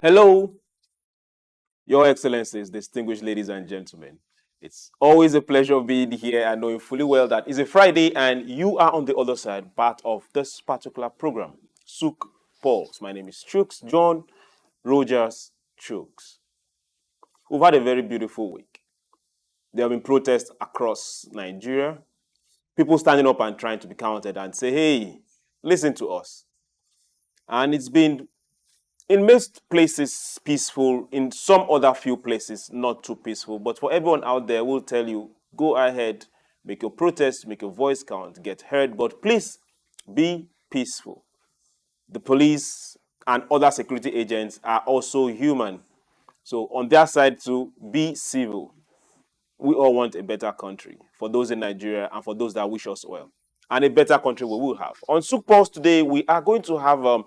Hello, Your Excellencies, distinguished ladies and gentlemen. It's always a pleasure being here and knowing fully well that it's a Friday and you are on the other side, part of this particular program, SOUQ Pulse. My name is Chuks John-Rogers Chuks. We've had a very beautiful week. There have been protests across Nigeria, people standing up and trying to be counted and say, hey, listen to us. And it's been in most places peaceful, in some other few places not too peaceful. But for everyone out there, we'll tell you, go ahead, make your protest, make your voice count, get heard, but please be peaceful. The police and other security agents are also human. So on their side to be civil. We all want a better country for those in Nigeria and for those that wish us well. And a better country we will have. On SOUQ Pulse today, we are going to have a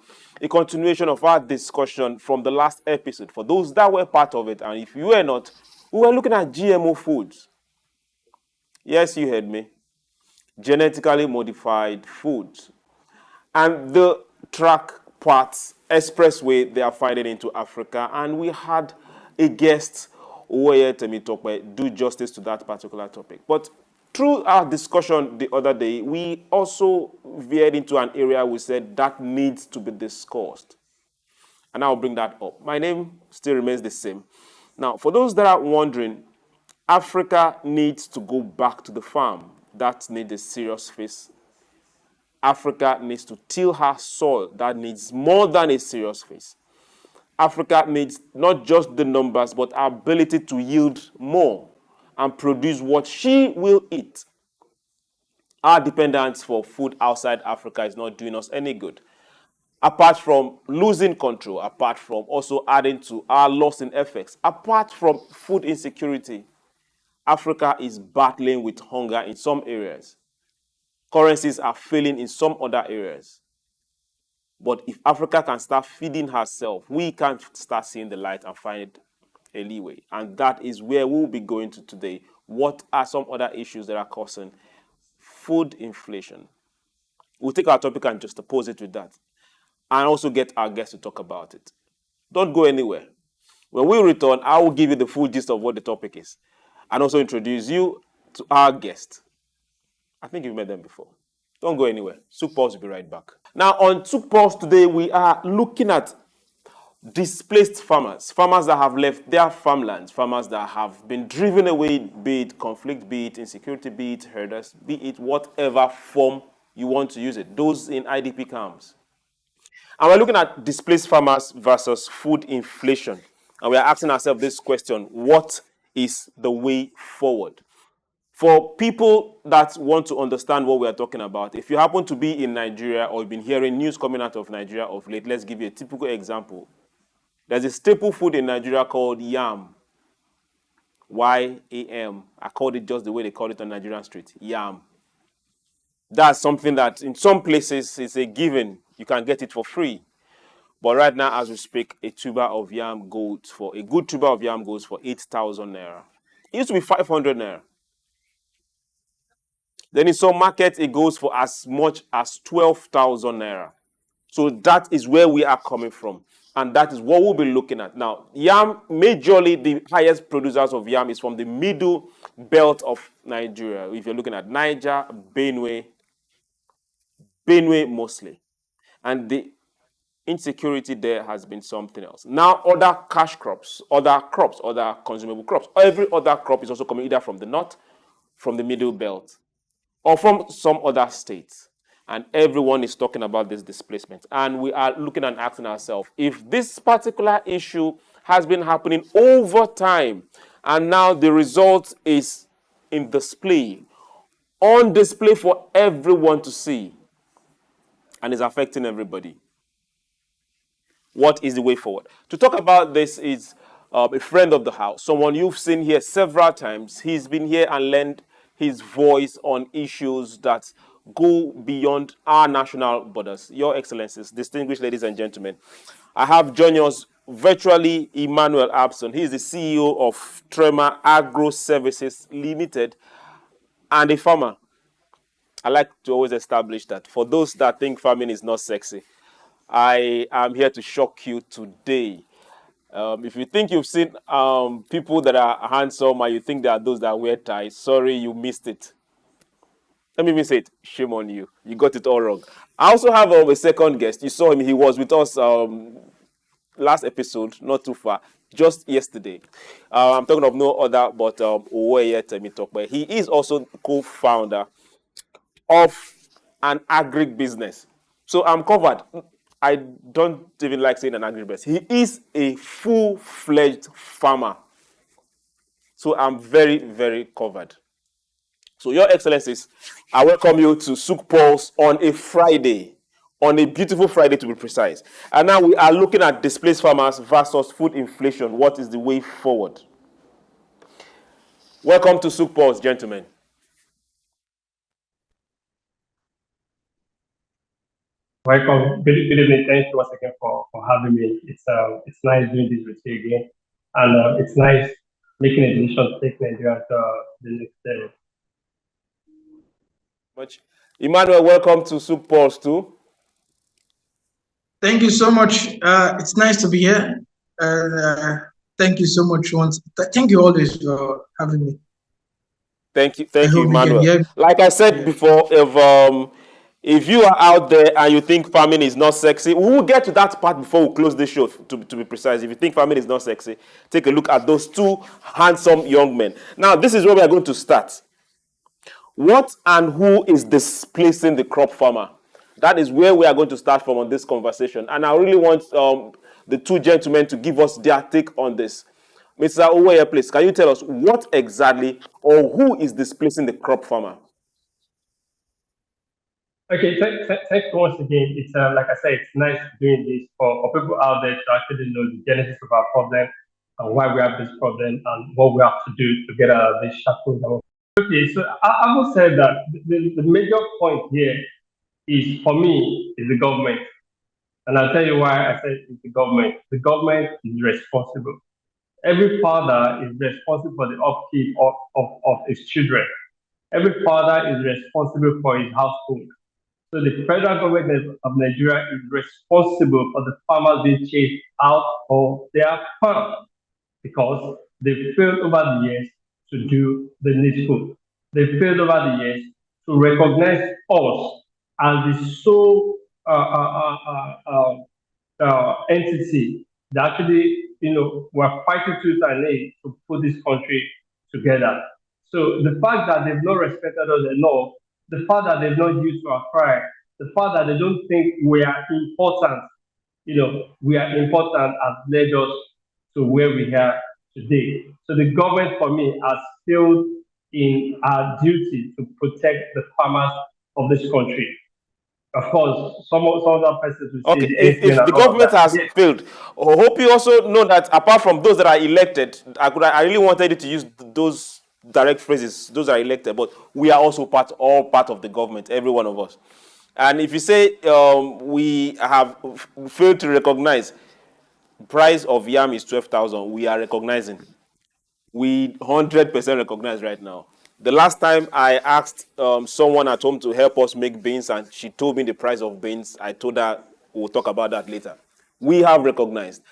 continuation of our discussion from the last episode. For those that were part of it, and if you were not, we were looking at GMO foods. Yes, you heard me. Genetically modified foods. And the track parts expressway they are finding into Africa. And we had a guest, Owoeye Temitope, do justice to that particular topic. But through our discussion the other day, we also veered into an area we said that needs to be discussed. And I'll bring that up. My name still remains the same. Now, for those that are wondering, Africa needs to go back to the farm. That needs a serious fix. Africa needs to till her soil. That needs more than a serious fix. Africa needs not just the numbers, but our ability to yield more and produce what she will eat. Our dependence for food outside Africa is not doing us any good. Apart from losing control, apart from also adding to our loss in effects, apart from food insecurity, Africa is battling with hunger in some areas. Currencies are failing in some other areas. But if Africa can start feeding herself, we can start seeing the light and find a leeway. And that is where we'll be going to today. What are some other issues that are causing food inflation? We'll take our topic and just oppose it with that. And also get our guests to talk about it. Don't go anywhere. When we return, I will give you the full gist of what the topic is. And also introduce you to our guest. I think you've met them before. Don't go anywhere. SOUQ Pulse will be right back. Now, on SOUQ Pulse today, we are looking at displaced farmers. Farmers that have left their farmlands. Farmers that have been driven away, be it conflict, be it insecurity, be it herders, be it whatever form you want to use it. Those in IDP camps. And we're looking at displaced farmers versus food inflation. And we are asking ourselves this question: what is the way forward? For people that want to understand what we are talking about, if you happen to be in Nigeria or you've been hearing news coming out of Nigeria of late, let's give you a typical example. There's a staple food in Nigeria called yam. Y-A-M. I called it just the way they call it on Nigerian street. Yam. That's something that in some places is a given. You can get it for free. But right now, as we speak, a tuber of yam goes for, a good tuber of yam goes for 8,000 naira. It used to be 500 naira. Then in some markets, it goes for as much as 12,000 naira. So that is where we are coming from. And that is what we'll be looking at. Now, yam, majorly the highest producers of yam is from the middle belt of Nigeria. If you're looking at Niger, Benue mostly. And the insecurity there has been something else. Now, other cash crops, other consumable crops. Every other crop is also coming either from the north, from the middle belt, or from some other states. And everyone is talking about this displacement. And we are looking and asking ourselves, if this particular issue has been happening over time, and now the result is in display, on display for everyone to see, and is affecting everybody, what is the way forward? To talk about this is a friend of the house, someone you've seen here several times. He's been here and lent his voice on issues that go beyond our national borders. Your Excellencies, distinguished ladies and gentlemen, I have joining us virtually Emmanuel Abushson. He is the CEO of TREMMA Agro Services Limited and a farmer. I like to always establish that for those that think farming is not sexy, I am here to shock you today. If you think you've seen people that are handsome and you think there are those that wear ties, sorry, you missed it. Let me even say it. Shame on you. You got it all wrong. I also have a second guest. You saw him. He was with us last episode, not too far, just yesterday. I'm talking of no other but Owoeye Temitope. He is also co-founder of an agri-business. So I'm covered. I don't even like saying an agribusiness. He is a full-fledged farmer. So I'm very, very covered. So, Your Excellencies, I welcome you to SOUQ Pulse on a Friday, on a beautiful Friday to be precise. And now we are looking at displaced farmers versus food inflation. What is the way forward? Welcome to SOUQ Pulse, gentlemen. Welcome. Good evening. Thank you once again for having me. It's nice doing this with you again. And it's nice making a decision to take Nigeria to the next level. Much. Emmanuel, welcome to SOUQ Pulse too. Thank you so much. It's nice to be here. Thank you so much once. Thank you always for having me. Thank you, Emmanuel. Like I said before, if you are out there and you think farming is not sexy, we will get to that part before we close this show, to be precise. If you think farming is not sexy, take a look at those two handsome young men. Now, this is where we are going to start. What and who is displacing the crop farmer? That is where we are going to start from on this conversation. And I really want the two gentlemen to give us their take on this. Mr. Owoeye, please, can you tell us what exactly or who is displacing the crop farmer? Okay, thanks once again. It's like I said, it's nice doing this for people out there to actually know the genesis of our problem and why we have this problem and what we have to do to get out of this shackles. Okay, so I will say that the major point here is, for me, is the government. And I'll tell you why I say it's the government. The government is responsible. Every father is responsible for the upkeep of his children. Every father is responsible for his household. So the federal government of Nigeria is responsible for the farmers being chased out of their farm because they failed over the years to do the needful. They failed over the years to recognize us as the sole entity that actually, we're fighting tooth and nail to put this country together. So the fact that they've not respected us enough, the fact that they've not used our pride, the fact that they don't think we are important, we are important, has led us to where we are today. So the government, for me, has failed in our duty to protect the farmers of this country. Of course, some other persons will say... Okay, if the government has failed, I hope you also know that apart from those that are elected, I really wanted you to use those direct phrases, those are elected, but we are also all part of the government, every one of us. And if you say we have failed to recognize price of yam is 12,000, we are recognizing. We 100% recognize right now. The last time I asked someone at home to help us make beans and she told me the price of beans, I told her we'll talk about that later. We have recognized.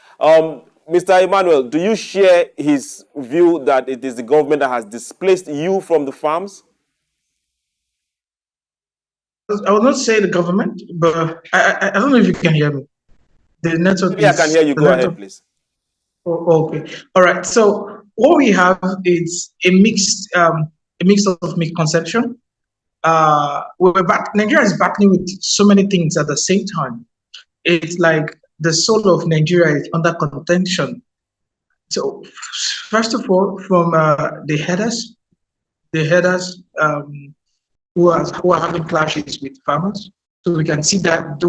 Mr. Emmanuel, do you share his view that it is the government that has displaced you from the farms? I will not say the government, but I don't know if you can hear me. The network. Maybe I can hear you. Go ahead, please. Oh, okay. All right. So what we have is a mix of misconception. Nigeria is battling with so many things at the same time. It's like the soul of Nigeria is under contention. So first of all, from the headers who are having clashes with farmers. So we can see that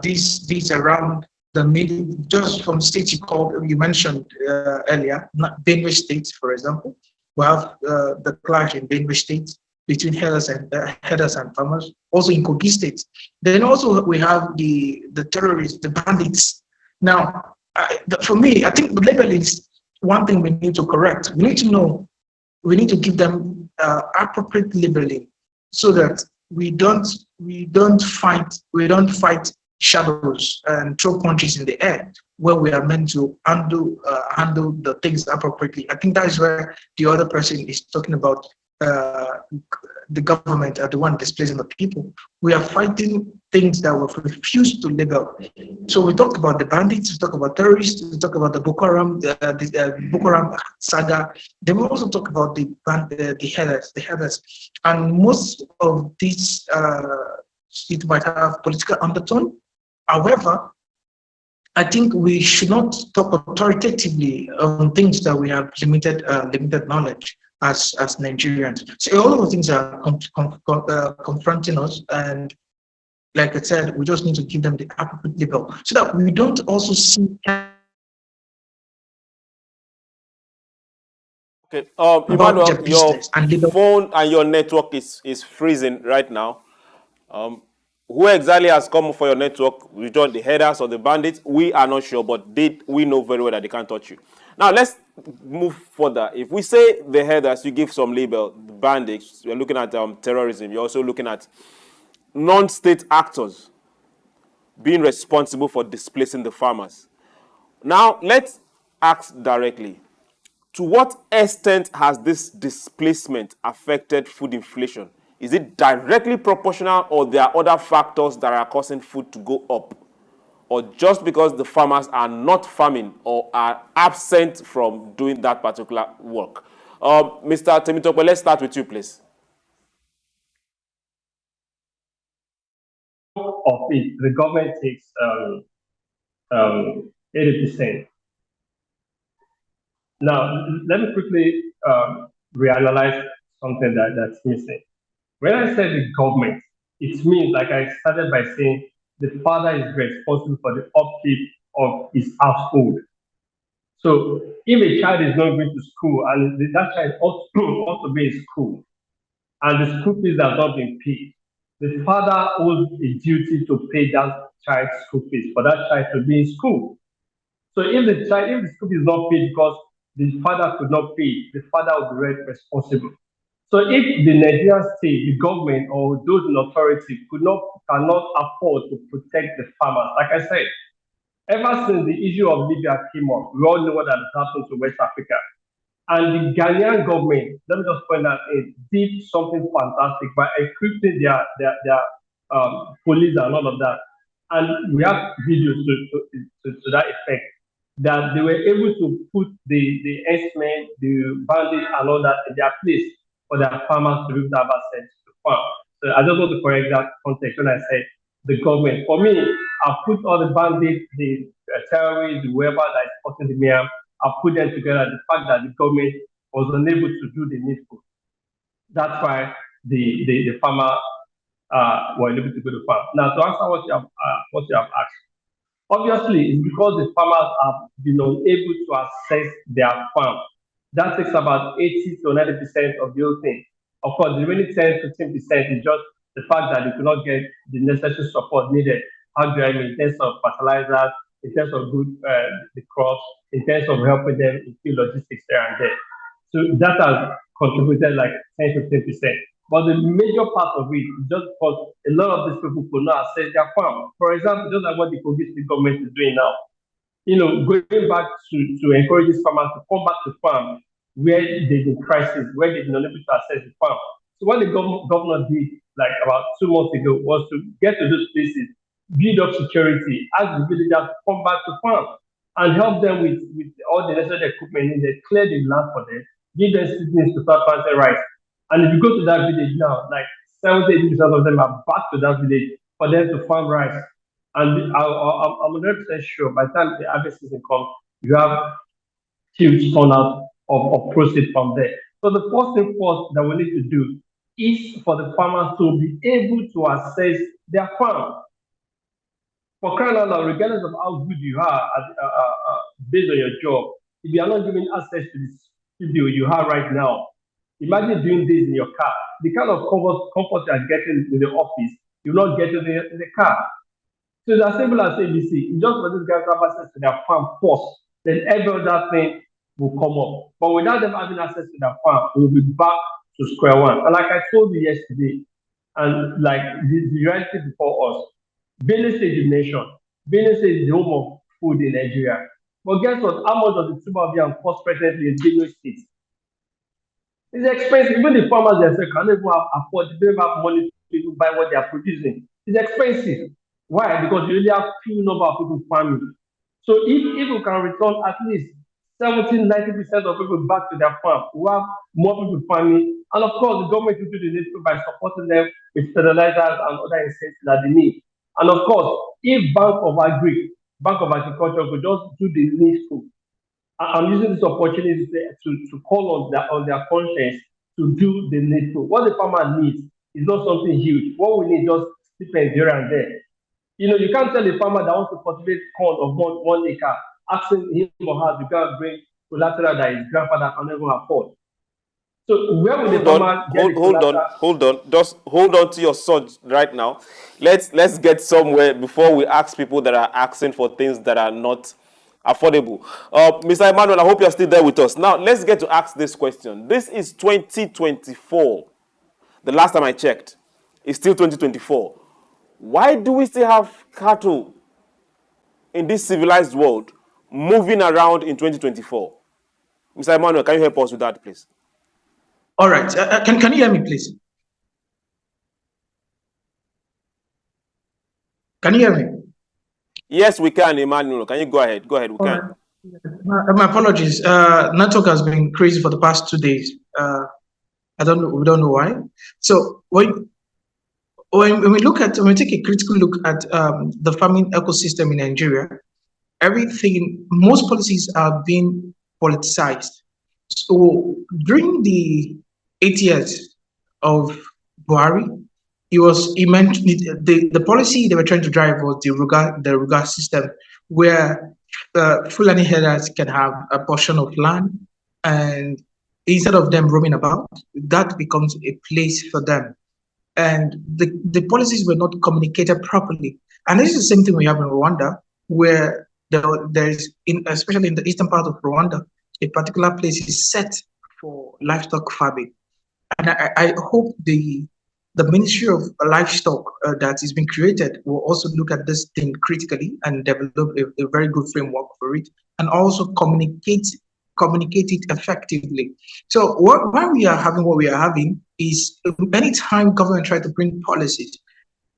these around the middle, just from states you mentioned earlier, Benue State, for example, we have the clash in Benue State between headers and farmers. Also in Kogi State. Then also we have the terrorists, the bandits. Now, for me, I think the labeling is one thing we need to correct. We need to give them appropriate labeling so that we don't fight shadows and throw punches in the air when we are meant to handle the things appropriately. I think that is where the other person is talking about the government are the one displacing the people. We are fighting things that were refused to label. So we talked about the bandits, we talk about terrorists, we talk about the Boko Haram, Boko Haram saga. Then we also talk about the headers, and most of these it might have political undertone. However, I think we should not talk authoritatively on things that we have limited knowledge as Nigerians. So all of the things are confronting us, and like I said, we just need to give them the appropriate label so that we don't also see. Okay, Emmanuel, your phone and your network is freezing right now. Who exactly has come for your network? We joined the headers or the bandits? We are not sure, but we know very well that they can't touch you. Now, let's move further. If we say the headers, you give some label, the bandits, you're looking at terrorism, you're also looking at non-state actors being responsible for displacing the farmers. Now, let's ask directly, to what extent has this displacement affected food inflation? Is it directly proportional, or there are other factors that are causing food to go up? Or just because the farmers are not farming or are absent from doing that particular work? Mr. Temitope, let's start with you, please. Of it, the government takes 80%. Now, let me quickly reanalyze something that's missing. When I say the government, it means, like I started by saying, the father is responsible for the upkeep of his household. So if a child is not going to school and that child ought to be in school, and the school fees have not been paid, the father owes a duty to pay that child's school fees for that child to be in school. So if the school fees is not paid because the father could not pay, the father will be responsible. So if the Nigerian state, the government, or those in authority cannot afford to protect the farmers, like I said, ever since the issue of Libya came up, we all know what has happened to West Africa. And the Ghanaian government, let me just point out, did something fantastic by equipping their police and all of that. And we have videos to that effect, that they were able to put the S-men, the bandits, and all that in their place for their farmers to be able to have access to farm. So I just want to correct that context when I said the government. For me, I put all the bandits, the terrorists, whoever that is causing the mayhem, I put them together. The fact that the government was unable to do the needful. That's why the farmer were able to go to farm. Now, to answer what you have asked, obviously, it's because the farmers have been unable to access their farm. That takes about 80 to 90% of the whole thing. Of course, the remaining 10 to 15% is just the fact that they could not get the necessary support needed. How do I mean? In terms of fertilizers, in terms of the crops, in terms of helping them in field logistics there and there. So that has contributed like 10 to 15%. But the major part of it is just because a lot of these people could not access their farm. For example, just like what the Kogi state government is doing now, going back to encourage these farmers to come back to farm where there's a crisis, where they're not able to access the farm. So what the governor did like about 2 months ago was to get to those places, build up security, ask the villagers to come back to farm and help them with all the necessary equipment needed, clear the land for them, give them seedlings to start planting rice. And if you go to that village now, like 70% of them are back to that village for them to farm rice. And I'm 100% sure by the time the harvest season comes, you have huge turnout of proceeds from there. So the first thing first that we need to do is for the farmers to be able to access their farm. For crying out loud, regardless of how good you are based on your job, if you are not given access to the studio you have right now, imagine doing this in your car. The kind of comfort you are getting in the office, you will not get in the car. So it's as simple as ABC. It's just for these guys to have access to their farm first, then every other thing will come up. But without them having access to their farm, we'll be back to square one. And like I told you yesterday, and like the reality before us, Benin State you mentioned. Benin State is the home of food in Nigeria. But guess what? How much does the tuber of yam cost presently in Benue State? It's expensive. Even the farmers themselves cannot even afford, they don't have money to even buy what they are producing. It's expensive. Why? Because you only have few number of people farming. So if we can return at least 70-90% of people back to their farm, we have more people farming. And of course, the government will do the needful by supporting them with fertilizers and other incentives that they need. And of course, if Bank of Agriculture could just do the needful. I'm using this opportunity to call on their conscience to do the needful. What the farmer needs is not something huge. What we need is just stipend here and there. You know, you can't tell a farmer that wants to cultivate corn of 1 acre, asking him or her to go and bring collateral that his grandfather can never afford. So where will the farmer get hold on. Just hold on to your swords right now. Let's get somewhere before we ask people that are asking for things that are not affordable. Mr. Emmanuel, I hope you're still there with us. Now, let's get to ask this question. This is 2024. The last time I checked, it's still 2024. Why do we still have cattle in this civilized world moving around in 2024? Mr. Emmanuel, can you help us with that, please? All right. Can you hear me, please? Can you hear me? Yes, we can, Emmanuel. Can you go ahead? Go ahead, we can. My apologies. Network has been crazy for the past 2 days. I don't know. We don't know why. So when we take a critical look at the farming ecosystem in Nigeria, most policies are being politicized. So during the 8 years of Buhari, he mentioned the policy they were trying to drive was the Ruga system, where Fulani herders can have a portion of land, and instead of them roaming about, that becomes a place for them. And the policies were not communicated properly. And this is the same thing we have in Rwanda, where there's, especially in the eastern part of Rwanda, a particular place is set for livestock farming. And I hope the Ministry of Livestock that is being created will also look at this thing critically and develop a very good framework for it, and also communicate it effectively. So why we are having what we are having is, anytime government try to bring policies,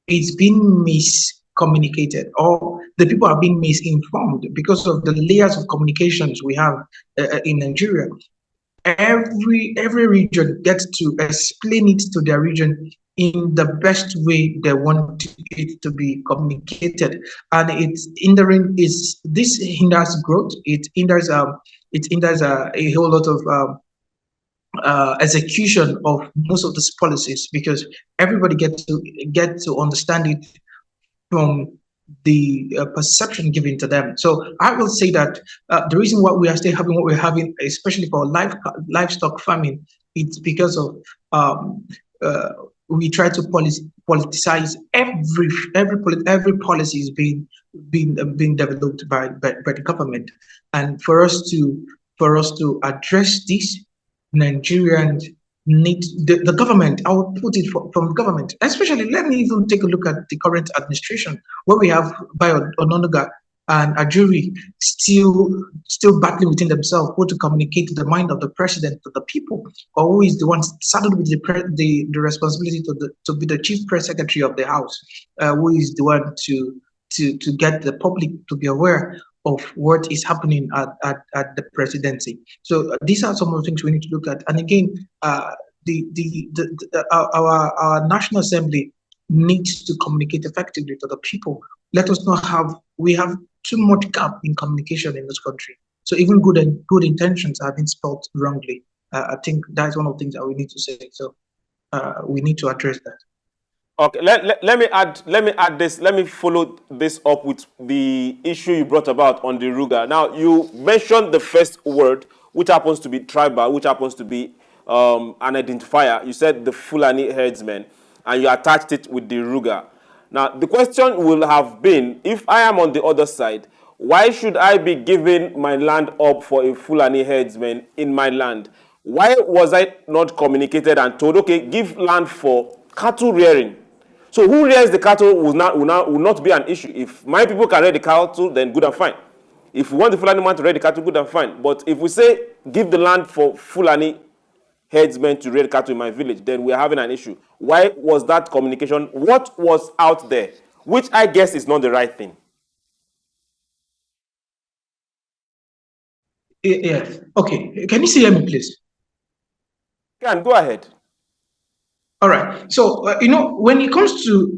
it's been miscommunicated, or the people are being misinformed because of the layers of communications we have in Nigeria. Every region gets to explain it to their region in the best way they want it to be communicated, and this hinders growth. It hinders a whole lot of execution of most of these policies, because everybody get to understand it from the perception given to them. So I will say that the reason why we are still having what we're having, especially for livestock farming, it's because of we try to politicize every policy is being developed by the government. And for us to address this, Nigerians need the government. I will put it from government, especially. Let me even take a look at the current administration, where we have Bayo Ononuga and Ajuri still battling within themselves who to communicate the mind of the president to the people, or who is the one saddled with the responsibility to be the chief press secretary of the house, who is the one to get the public to be aware of what is happening at the presidency. So these are some of the things we need to look at. And again, our National Assembly needs to communicate effectively to the people. Let us not we have too much gap in communication in this country. So even good intentions have been spelled wrongly. I think that's one of the things that we need to say. So we need to address that. Okay, let me add this. Let me follow this up with the issue you brought about on the Ruga. Now, you mentioned the first word, which happens to be tribal, which happens to be an identifier. You said the Fulani herdsmen, and you attached it with the Ruga. Now, the question will have been, if I am on the other side, why should I be giving my land up for a Fulani herdsman in my land? Why was I not communicated and told, okay, give land for cattle rearing? So who rears the cattle will not be an issue. If my people can rear the cattle, then good and fine. If we want the Fulani man to rear the cattle, good and fine. But if we say give the land for Fulani headsmen to rear the cattle in my village, then we're having an issue. Why was that communication? What was out there? Which I guess is not the right thing. Yes. Okay. Can you hear me, please? Can go ahead. All right. So when it comes to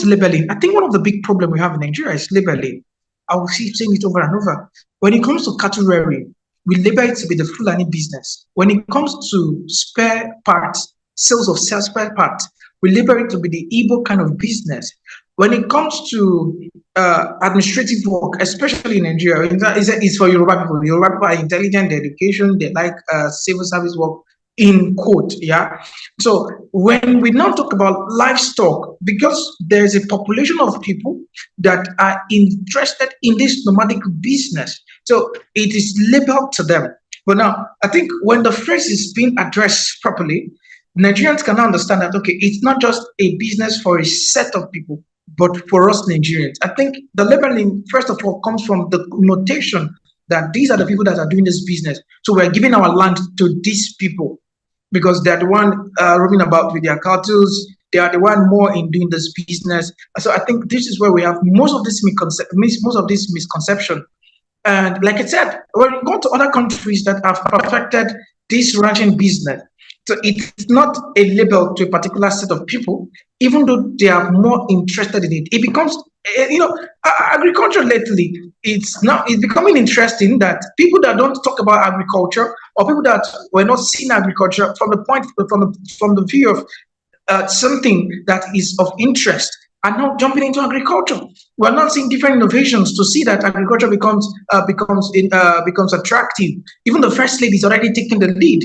labeling, I think one of the big problems we have in Nigeria is labeling. I will keep saying it over and over. When it comes to cattle rearing, we label it to be the Fulani business. When it comes to spare parts, sales of spare parts, we label it to be the Igbo kind of business. When it comes to administrative work, especially in Nigeria, it's for Yoruba people. Yoruba people are intelligent, education, they like civil service work, in quote, yeah. So when we now talk about livestock, because there's a population of people that are interested in this nomadic business, so it is labeled to them. But now, I think when the phrase is being addressed properly, Nigerians can now understand that, okay, it's not just a business for a set of people, but for us Nigerians. I think the labeling, first of all, comes from the notation that these are the people that are doing this business. So we're giving our land to these people because they're the one roaming about with their cattle. They are the one more in doing this business. So I think this is where we have most of this misconception. And like I said, when you go to other countries that have perfected this ranching business, so it's not a label to a particular set of people, even though they are more interested in it. It becomes, agriculture lately, it's becoming interesting that people that don't talk about agriculture or people that were not seeing agriculture from the view of something that is of interest are now jumping into agriculture. We're not seeing different innovations to see that agriculture becomes attractive. Even the first lady is already taking the lead.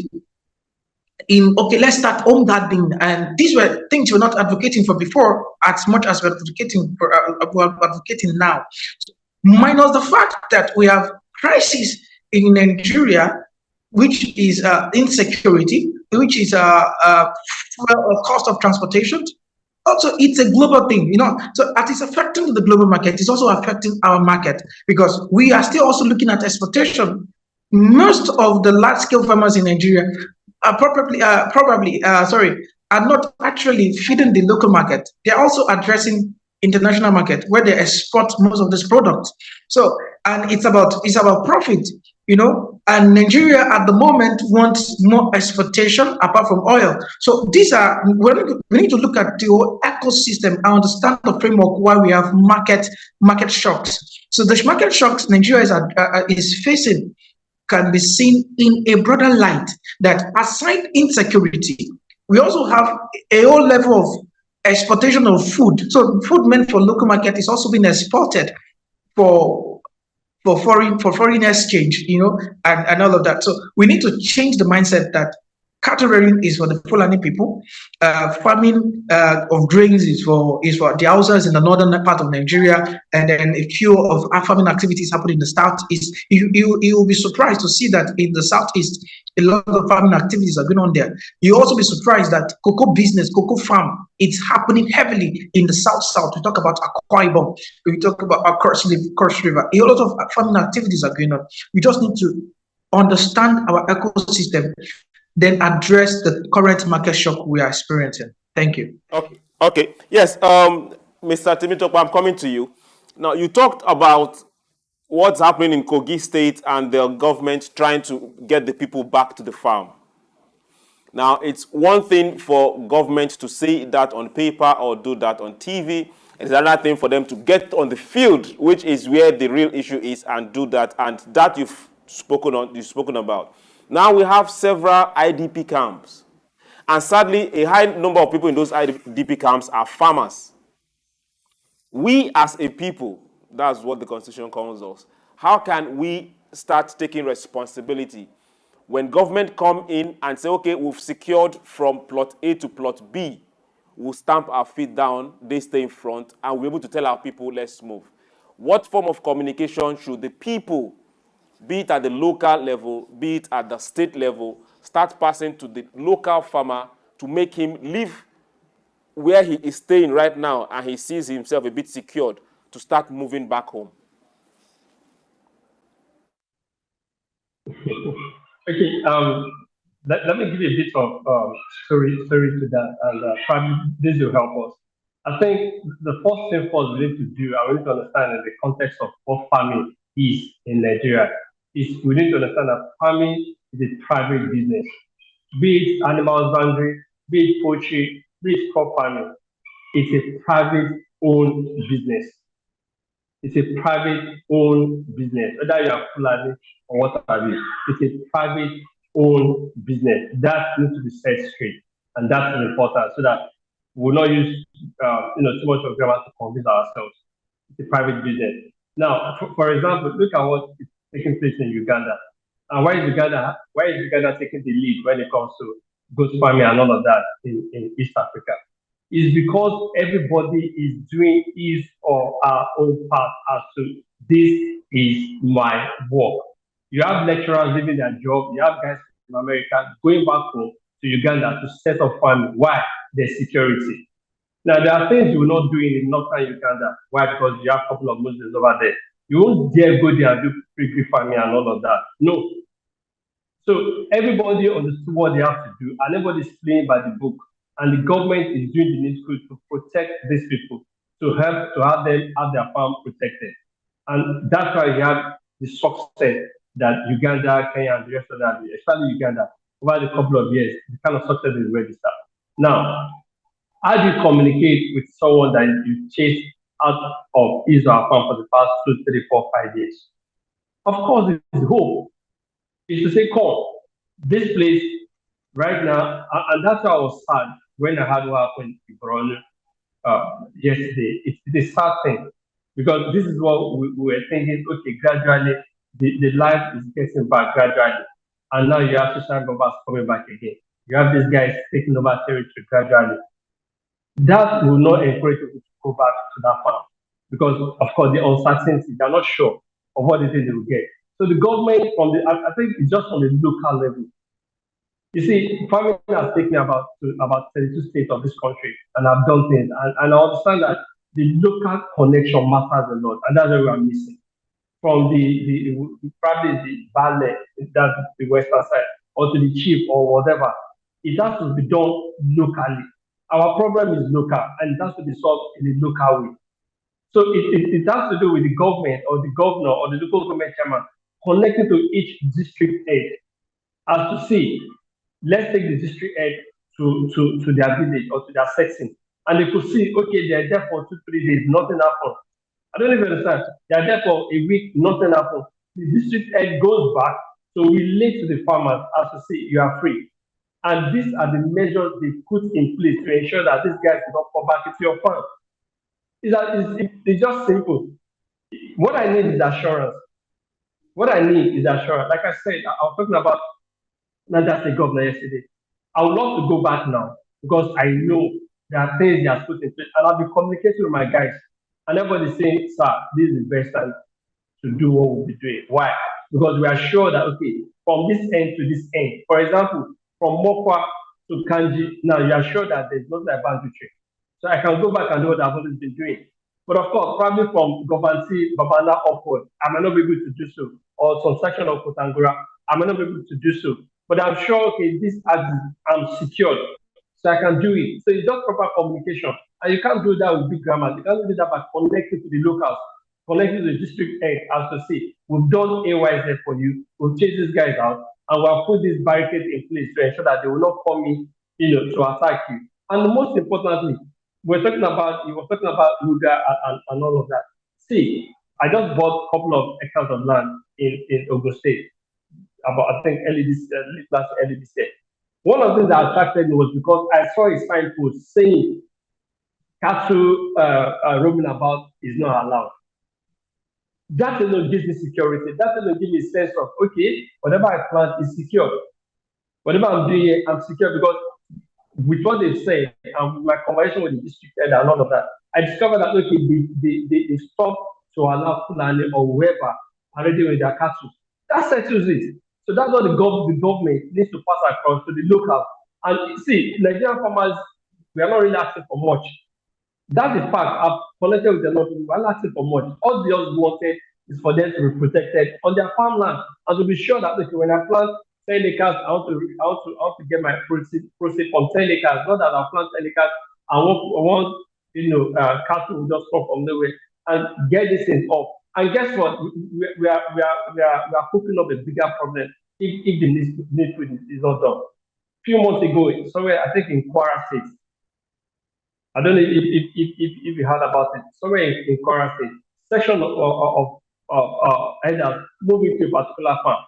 Let's start home gardening, and these were things we're not advocating for before as much as we're advocating now. Minus the fact that we have crisis in Nigeria, which is insecurity, which is cost of transportation. Also, it's a global thing, So as it's affecting the global market, it's also affecting our market because we are still also looking at exportation. Most of the large-scale farmers in Nigeria are not actually feeding the local market. They're also addressing international market where they export most of this product. So, and it's about profit, and Nigeria at the moment wants more exportation apart from oil. So we need to look at the whole ecosystem and understand the framework why we have market shocks. So the market shocks Nigeria is facing can be seen in a broader light that aside insecurity, we also have a whole level of exportation of food. So food meant for local market is also being exported for foreign exchange, and all of that. So we need to change the mindset that cattle rearing is for the Fulani people. Farming of grains is for the Hausas in the northern part of Nigeria, and then a few of our farming activities happen in the southeast. You will be surprised to see that in the southeast, a lot of farming activities are going on there. You'll also be surprised that cocoa farm, it's happening heavily in the south. We talk about Akwa Ibom, we talk about Cross River. A lot of farming activities are going on. We just need to understand our ecosystem, then address the current market shock we are experiencing. Thank you. Okay. Yes, Mr. Temitope, I'm coming to you. Now, you talked about what's happening in Kogi State and the government trying to get the people back to the farm. Now, it's one thing for government to say that on paper or do that on TV. It's another thing for them to get on the field, which is where the real issue is, and do that. And that you've spoken about. Now we have several IDP camps. And sadly, a high number of people in those IDP camps are farmers. We as a people, that's what the Constitution calls us. How can we start taking responsibility when government come in and say, okay, we've secured from plot A to plot B, we'll stamp our feet down, they stay in front, and we're able to tell our people, let's move. What form of communication should the people, be it at the local level, be it at the state level, start passing to the local farmer to make him live where he is staying right now and he sees himself a bit secured to start moving back home? Okay, let me give you a bit of story to that, and probably this will help us. I think the first thing first we need to do, and we need to understand in the context of what farming is in Nigeria, is we need to understand that farming is a private business. Be it animal husbandry, be it poultry, be it crop farming, it's a private owned business. It's a private owned business, whether you are Fulani or what have you. It's a private owned business. That needs to be set straight, and that's important so that we'll not use too much of grammar to convince ourselves. It's a private business. Now, for example, look at what is taking place in Uganda. And why is Uganda taking the lead when it comes to goat farming and all of that in East Africa? Is because everybody is doing his or her own part as to this is my work. You have lecturers leaving their job, you have guys from America going back home to Uganda to set up farming. Why? There's security. Now, there are things you will not do in northern Uganda. Why? Because you have a couple of Muslims over there. You won't dare go there and do pig farming and all of that. No. So everybody understood what they have to do, and everybody's playing by the book. And the government is doing the needful to protect these people, to help to have them have their farm protected. And that's why you have the success that Uganda, Kenya, and the rest of that, especially Uganda, over the couple of years, the kind of success is registered. Now, how do you communicate with someone that you chased out of his or her farm for the past 2, 3, 4, 5 years? Of course, it's hope. It's to say, come, this place right now, and that's why I was sad when I heard what happened in Corona yesterday. It's a sad thing because this is what we were thinking. Okay, gradually the life is getting back gradually, and now you have social numbers coming back again. You have these guys taking over territory gradually. That will not encourage people to go back to that farm because, of course, the uncertainty. They're not sure of what it is they will get. So the government, I think it's just on the local level. You see, farming has taken me about 32 states of this country, and I've done things, and I understand that the local connection matters a lot, and that's what we are missing. From probably the valley, that's the western side, or to the chief or whatever, it has to be done locally. Our problem is local, and it has to be solved in a local way. So it has to do with the government or the governor or the local government chairman connecting to each district head as to see, let's take the district head to their village or to their section, and they could see, okay, they're there for 2, 3 days, nothing happened. I don't even understand. They're there for a week, nothing happened. The district head goes back to relate to the farmers as to see, you are free. And these are the measures they put in place to ensure that these guys do not come back into your farm. It's just simple. What I need is assurance. What I need is assurance. Like I said, I was talking about Niger State Governor yesterday. I would love to go back now because I know there are things they have put in place, and I'll be communicating with my guys. And everybody's saying, sir, this is the best time to do what we'll be doing. Why? Because we are sure that, okay, from this end to this end, for example, from Mokwa to Kanji, now you are sure that there's nothing like boundary trade. So I can go back and do what I've always been doing. But of course, probably from Govansi, Babana upward, I might not be able to do so. Or some section of Kotangura, I might not be able to do so. But I'm sure, okay, this I'm secured, so I can do it. So it's just proper communication. And you can't do that with big grammar. You can't do that by connecting to the locals, connecting to the district head as to say, we've done AYZ for you, we've chased these guys out, and we'll put this barricade in place to ensure that they will not come in, to attack you. And most importantly, you were talking about Luga and all of that. See, I just bought a couple of acres of land in Ogun State, about, I think, early this year. One of the things that attracted me was because I saw a signpost saying cattle roaming about is not allowed. That alone gives me security. That alone gives me a sense of, okay, whatever I plant is secure. Whatever I'm doing here, I'm secure because with what they've said and with my conversation with the district head and all of that, I discovered that, okay, they stopped to allow Fulani or whoever already with their cattle. That settles it. So that's what the government needs to pass across to the local. And see, Nigerian farmers, We are not really asking for much. That's the fact. I've connected with a lot of people. We're not asking for much. All they just wanted is for them to be protected on their farmland and to be sure that okay, when I plant 10 acres, I want to get my proceed from 10 acres. Not that I plant 10 acres, I want cattle will just come from nowhere and get this thing off. And guess what? We are cooking up a bigger problem if the need food is not done. A few months ago, somewhere I think in Kwara State, I don't know if you heard about it. Somewhere in Kwara State, section of elders moving to a particular farm.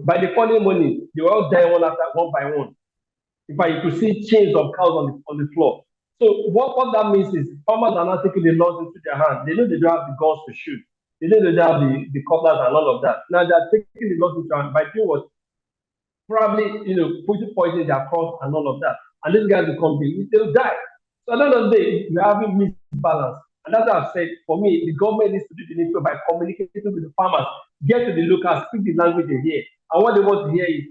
By the following morning, they were all dying one by one. In fact, you could see chains of cows on the floor. So what that means is farmers are not taking the laws into their hands. They know they don't have the guns to shoot. They know they don't have the cutlass and all of that. Now they're taking the laws into their hands by doing what? Probably, putting poison in their crops and all of that. And these guys will come, they'll die. So at the end of the day, we're having misbalance. And that's what I've said, for me, the government needs to do the needful by communicating with the farmers, get to the locals, speak the language they hear. And what they want to hear is,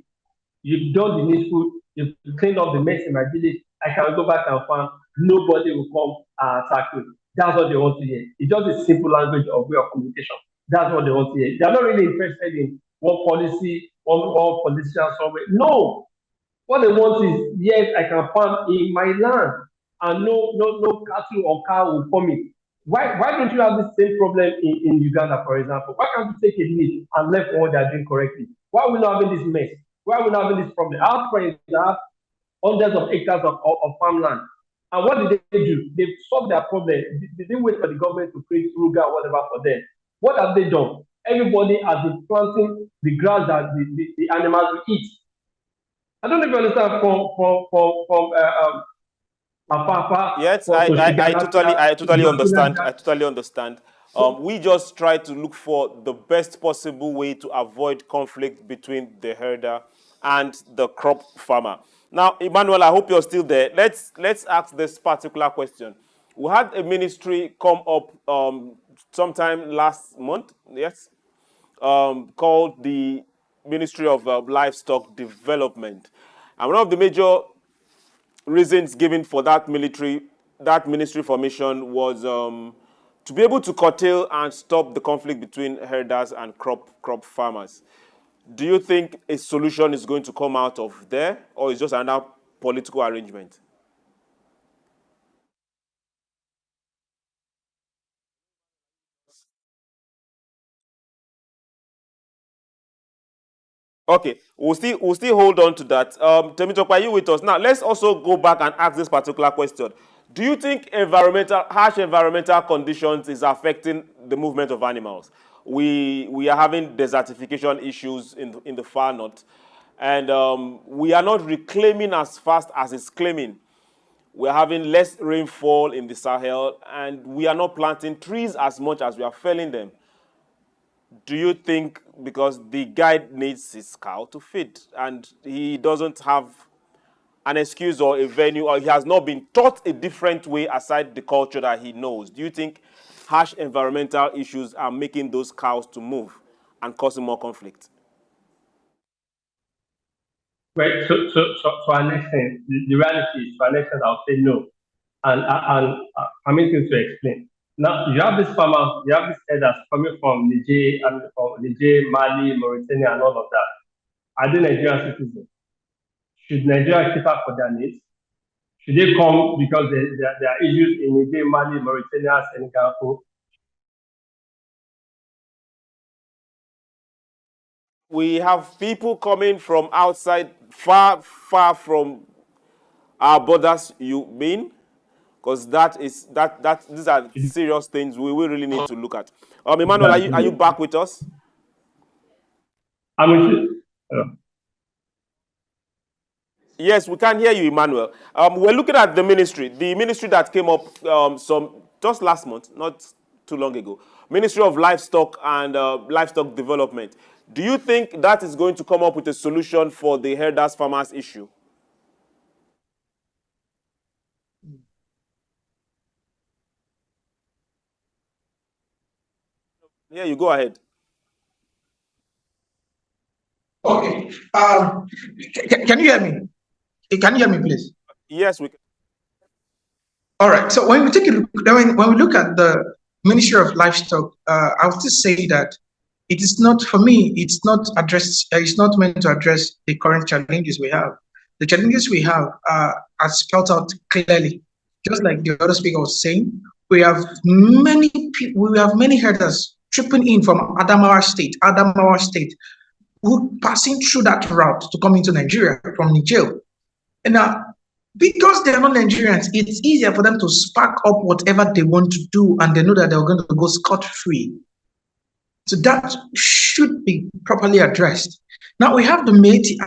you've done the needful, you've cleaned up the mess in my village, I can go back and farm, nobody will come and attack me. That's what they want to hear. It's just a simple language of way of communication. That's what they want to hear. They're not really interested in one policy, one politician somewhere. No. What they want is, yes, I can farm in my land and no cattle or cow will come in. Why don't you have the same problem in Uganda, for example? Why can't you take a lead and left what they're doing correctly? Why are we not having this mess? Why are we not having this problem? Our friends have hundreds of acres of farmland. And what did they do? They solved their problem. They didn't wait for the government to create frugal or whatever for them. What have they done? Everybody has been planting the grass that the animals will eat. I don't know if you understand from Yes, I totally understand. I totally understand. We just try to look for the best possible way to avoid conflict between the herder and the crop farmer. Now, Emmanuel, I hope you're still there. Let's ask this particular question. We had a ministry come up sometime last month, yes, called the Ministry of Livestock Development. And one of the major reasons given for that ministry formation was to be able to curtail and stop the conflict between herders and crop farmers. Do you think a solution is going to come out of there, or is just another political arrangement? Okay, we'll still hold on to that. Temitope, are you with us? Now, let's also go back and ask this particular question. Do you think harsh environmental conditions is affecting the movement of animals? We are having desertification issues in the far north, and we are not reclaiming as fast as it's claiming. We're having less rainfall in the Sahel, and we are not planting trees as much as we are felling them. Do you think because the guy needs his cow to feed and he doesn't have an excuse or a venue, or he has not been taught a different way aside the culture that he knows, do you think harsh environmental issues are making those cows to move and causing more conflict? Right. So to an extent, the reality is, to an extent, I'll say no. And I'm going to explain. Now, you have these farmers, you have these herders coming from Niger, Mali, Mauritania, and all of that. Are they Nigerian citizens? Should Nigeria keep up for their needs? Should they come because there are issues in Niger, Mali, Mauritania, Senegal? We have people coming from outside, far from our borders, you mean? Because these are serious things we really need to look at. Emmanuel, are you back with us? I'm with you. Yes, we can hear you, Emmanuel. We're looking at the ministry that came up just last month, not too long ago. Ministry of Livestock and Livestock Development. Do you think that is going to come up with a solution for the herders farmers issue? Yeah, you go ahead. Okay. Can you hear me? Can you hear me, please? Yes, we can. All right. So when we take a look, when we look at the Ministry of Livestock, I would just say that it is not, for me, it's not addressed. It's not meant to address the current challenges we have. The challenges we have are spelled out clearly. Just like the other speaker was saying, we have many people, we have many herders tripping in from Adamawa State, who passing through that route to come into Nigeria from Niger. And now, because they are not Nigerians, it's easier for them to spark up whatever they want to do, and they know that they're going to go scot-free. So that should be properly addressed. Now we have the Métis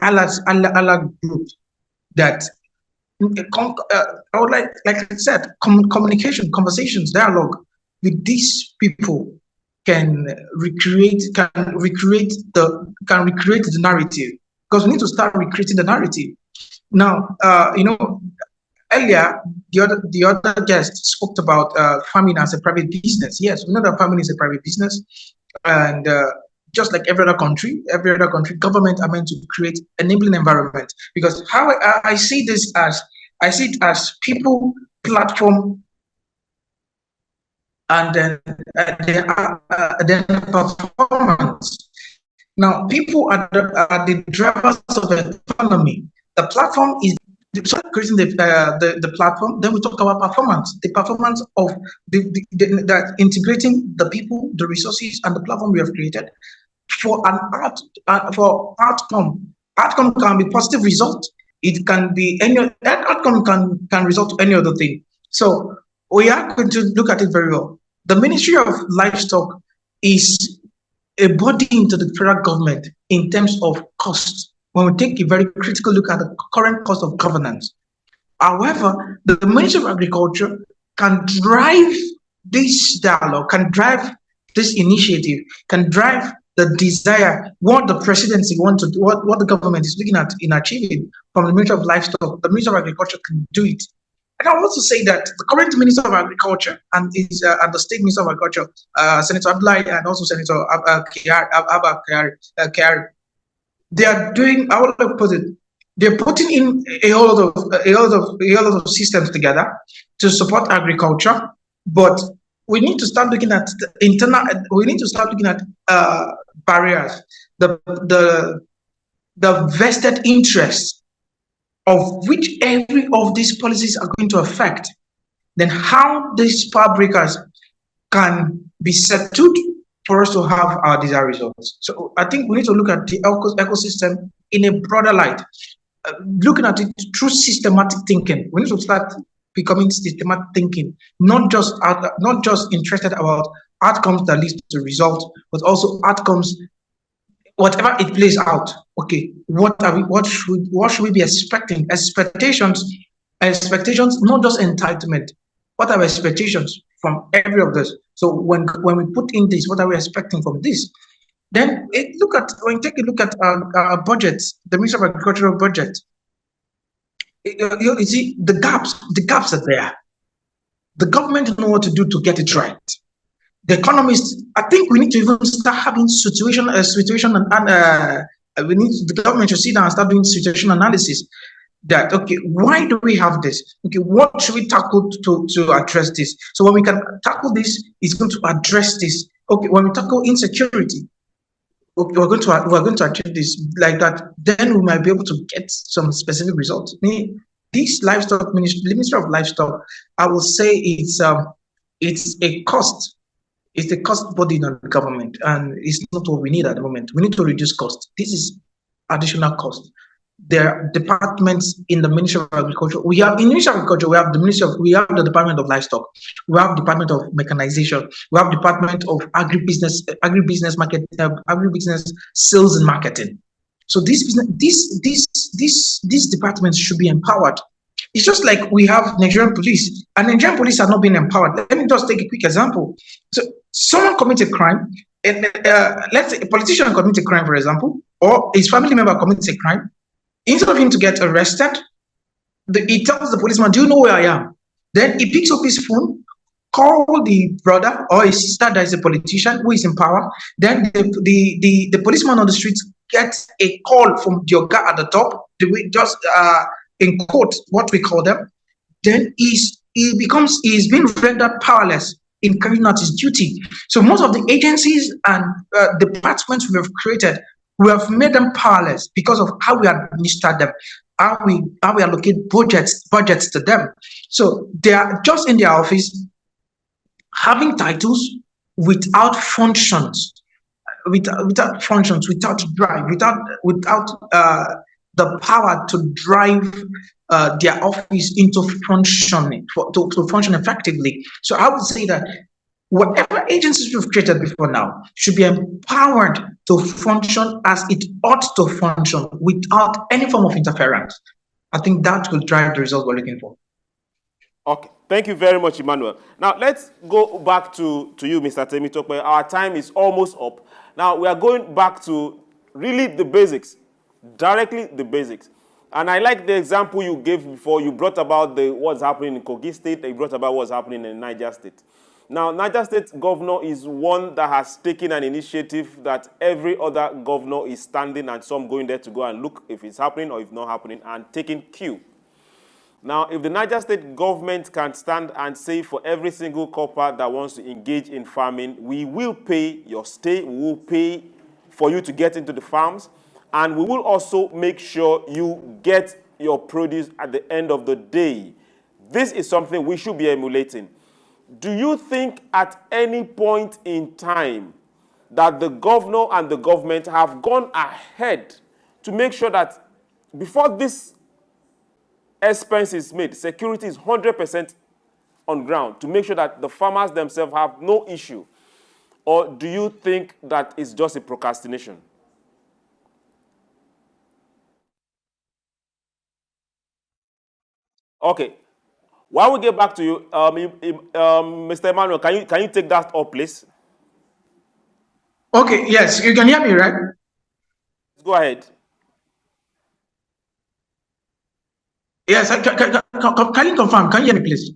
Allah group that I would like I said, communication, conversations, dialogue with these people can recreate the narrative, because we need to start recreating the narrative. Now, earlier the other guest spoke about farming as a private business. Yes, we know that farming is a private business, and just like every other country, government are meant to create enabling environment. Because how I see this as, I see it as people, platform, and then performance. Now, people are the drivers of the economy. The platform is creating the platform. Then we talk about performance. The performance of the integrating the people, the resources, and the platform we have created for for outcome. Outcome can be positive result. It can be that outcome can result to any other thing. So we are going to look at it very well. The Ministry of Livestock is a body into the federal government in terms of cost, when we take a very critical look at the current cost of governance. However, the Ministry of Agriculture can drive this dialogue, can drive this initiative, can drive the desire, what the presidency wants to do, what the government is looking at in achieving from the Ministry of Livestock. The Ministry of Agriculture can do it. And I want to say that the current Minister of Agriculture and the State Minister of Agriculture, Senator Owoeye and also Senator Kyari, they are doing, I would like to put it, they're putting in a whole lot of systems together to support agriculture, but we need to start looking at the internal. We need to start looking at barriers, the vested interests of which every of these policies are going to affect. Then how these power breakers can be settled for us to have our desired results. So I think we need to look at the ecosystem in a broader light, looking at it through systematic thinking. We need to start becoming systematic thinking, not just interested about outcomes that lead to results, but also outcomes, whatever it plays out. Okay, what should we be expecting? Expectations, not just entitlement. What are expectations from every of this? So when we put in this, what are we expecting from this? Then when you take a look at our budgets, the Ministry of Agricultural budget, you see the gaps are there. The government know what to do to get it right. The economists, I think we need to even start having the government should sit down and start doing situation analysis. That, okay, why do we have this? Okay, what should we tackle to address this? So when we can tackle this, it's going to address this. Okay, when we tackle insecurity, okay, we're going to achieve this like that. Then we might be able to get some specific results. This livestock Ministry of Livestock, I will say it's a cost. It's the cost burden on the government, and it's not what we need at the moment. We need to reduce cost. This is additional cost. There are departments in the Ministry of Agriculture. We have in Ministry of Agriculture, we have the Department of Livestock, we have Department of Mechanization, we have Department of Agribusiness Market, Agribusiness Sales and Marketing. So these departments should be empowered. It's just like we have Nigerian police, and Nigerian police are not being empowered. Let me just take a quick example. So someone commits a crime, and let's say a politician commits a crime, for example, or his family member commits a crime. Instead of him to get arrested, he tells the policeman, "Do you know where I am?" Then he picks up his phone, call the brother or his sister that is a politician who is in power. Then the policeman on the street gets a call from the guy at the top, just in quote, what we call them. Then he he's being rendered powerless in carrying out his duty. So most of the agencies and departments we have created, we have made them powerless because of how we administer them, how we allocate budgets to them. So they are just in their office having titles without functions, without functions, without drive, without the power to drive their office into functioning to function effectively. So I would say that whatever agencies we've created before now should be empowered to function as it ought to function without any form of interference. I think that will drive the result we're looking for. Okay, thank you very much, Emmanuel. Now, let's go back to you, Mr. Temitope. Our time is almost up. Now, we are going back to really the basics, directly the basics. And I like the example you gave before. You brought about what's happening in Kogi State, you brought about what's happening in Niger State. Now, Niger State governor is one that has taken an initiative that every other governor is standing and some going there to go and look if it's happening or if not happening and taking cue. Now, if the Niger State government can stand and say for every single copper that wants to engage in farming, we will pay your stay, we will pay for you to get into the farms, and we will also make sure you get your produce at the end of the day. This is something we should be emulating. Do you think at any point in time that the governor and the government have gone ahead to make sure that before this expense is made, security is 100% on ground to make sure that the farmers themselves have no issue? Or do you think that it's just a procrastination? Okay. While we get back to you, Mr. Emmanuel, can you take that up, please? Okay, yes, you can hear me, right? Go ahead. Yes, can you confirm? Can you hear me, please?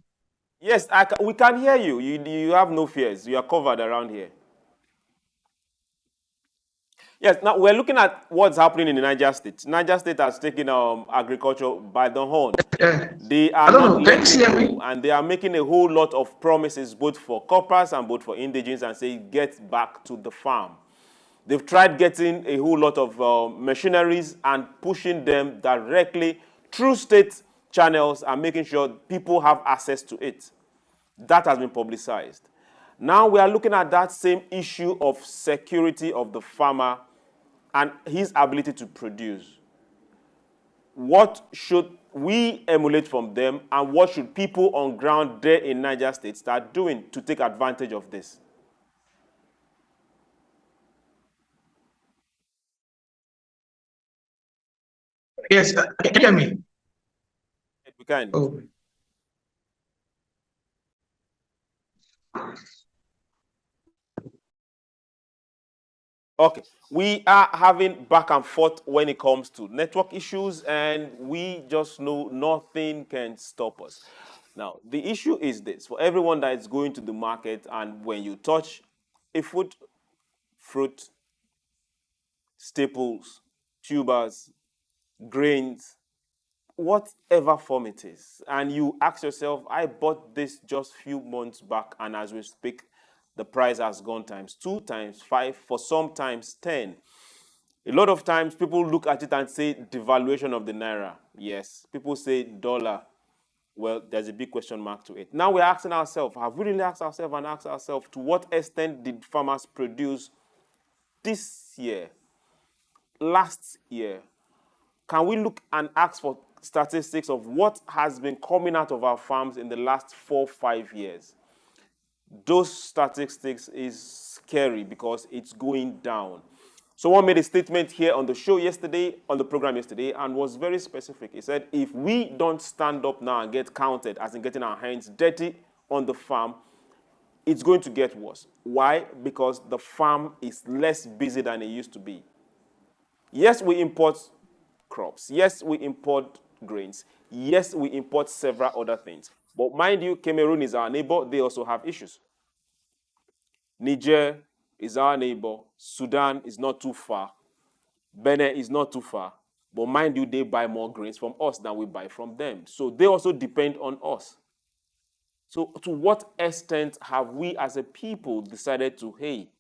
Yes, we can hear you. You have no fears. You are covered around here. Yes, now we're looking at what's happening in the Niger State. Niger State has taken agriculture by the horn. They are not letting go, and they are making a whole lot of promises both for coppers and both for indigenes and say get back to the farm. They've tried getting a whole lot of machineries and pushing them directly through state channels and making sure people have access to it. That has been publicized. Now we are looking at that same issue of security of the farmer and his ability to produce. What should we emulate from them, and what should people on ground there in Niger State start doing to take advantage of this? Yes, can you hear me? We can. Oh. Okay, we are having back and forth when it comes to network issues, and we just know nothing can stop us. Now, the issue is this. For everyone that is going to the market, and when you touch a food, fruit, staples, tubers, grains, whatever form it is, and you ask yourself, I bought this just few months back, and as we speak, the price has gone times 2, times 5, for some times 10. A lot of times people look at it and say devaluation of the naira. Yes. People say dollar. Well, there's a big question mark to it. Now we're asking ourselves, have we really asked ourselves to what extent did farmers produce this year, last year? Can we look and ask for statistics of what has been coming out of our farms in the last 4, 5 years? Those statistics is scary because it's going down. Someone made a statement here on the show yesterday, on the program yesterday, and was very specific. He said, if we don't stand up now and get counted, as in getting our hands dirty on the farm, it's going to get worse. Why? Because the farm is less busy than it used to be. Yes, we import crops. Yes, we import grains. Yes, we import several other things. But mind you, Cameroon is our neighbor. They also have issues. Niger is our neighbor. Sudan is not too far. Benin is not too far. But mind you, they buy more grains from us than we buy from them. So they also depend on us. So to what extent have we as a people decided to, hey,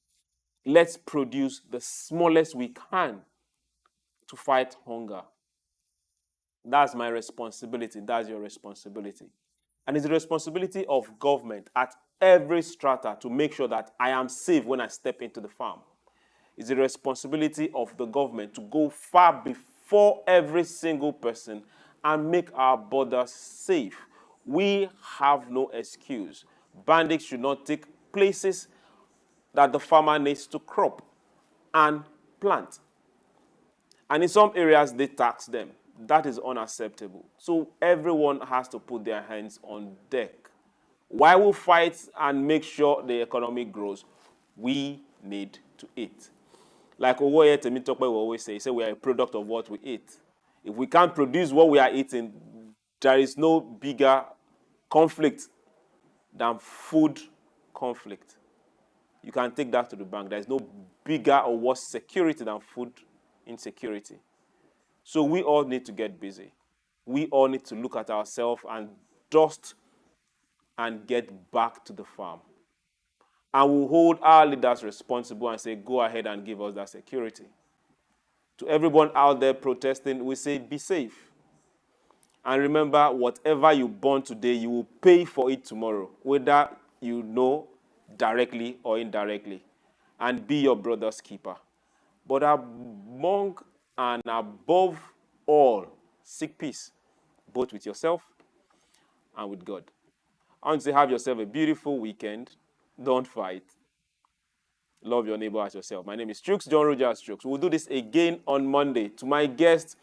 let's produce the smallest we can to fight hunger? That's my responsibility. That's your responsibility. And it's the responsibility of government at every strata to make sure that I am safe when I step into the farm. It's the responsibility of the government to go far before every single person and make our borders safe. We have no excuse. Bandits should not take places that the farmer needs to crop and plant. And in some areas, they tax them. That is unacceptable. So everyone has to put their hands on deck. While we fight and make sure the economy grows, we need to eat. Like Owoeye, Temitope will always say we are a product of what we eat. If we can't produce what we are eating, there is no bigger conflict than food conflict. You can take that to the bank. There is no bigger or worse security than food insecurity. So we all need to get busy. We all need to look at ourselves and dust and get back to the farm. And we'll hold our leaders responsible and say, go ahead and give us that security. To everyone out there protesting, we say, be safe. And remember, whatever you burn today, you will pay for it tomorrow, whether you know directly or indirectly. And be your brother's keeper. But among and above all, seek peace, both with yourself and with God. I want to say, have yourself a beautiful weekend. Don't fight. Love your neighbor as yourself. My name is Chuks John-Rogers. We'll do this again on Monday. To my guest,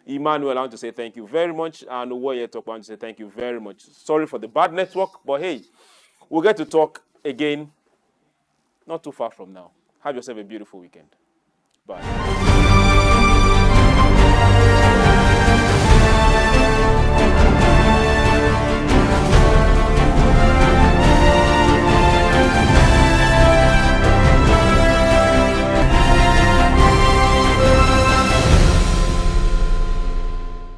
Emmanuel, I want to say thank you very much. And Owoeye, I want to say thank you very much. Sorry for the bad network, but hey, we'll get to talk again not too far from now. Have yourself a beautiful weekend. Bye.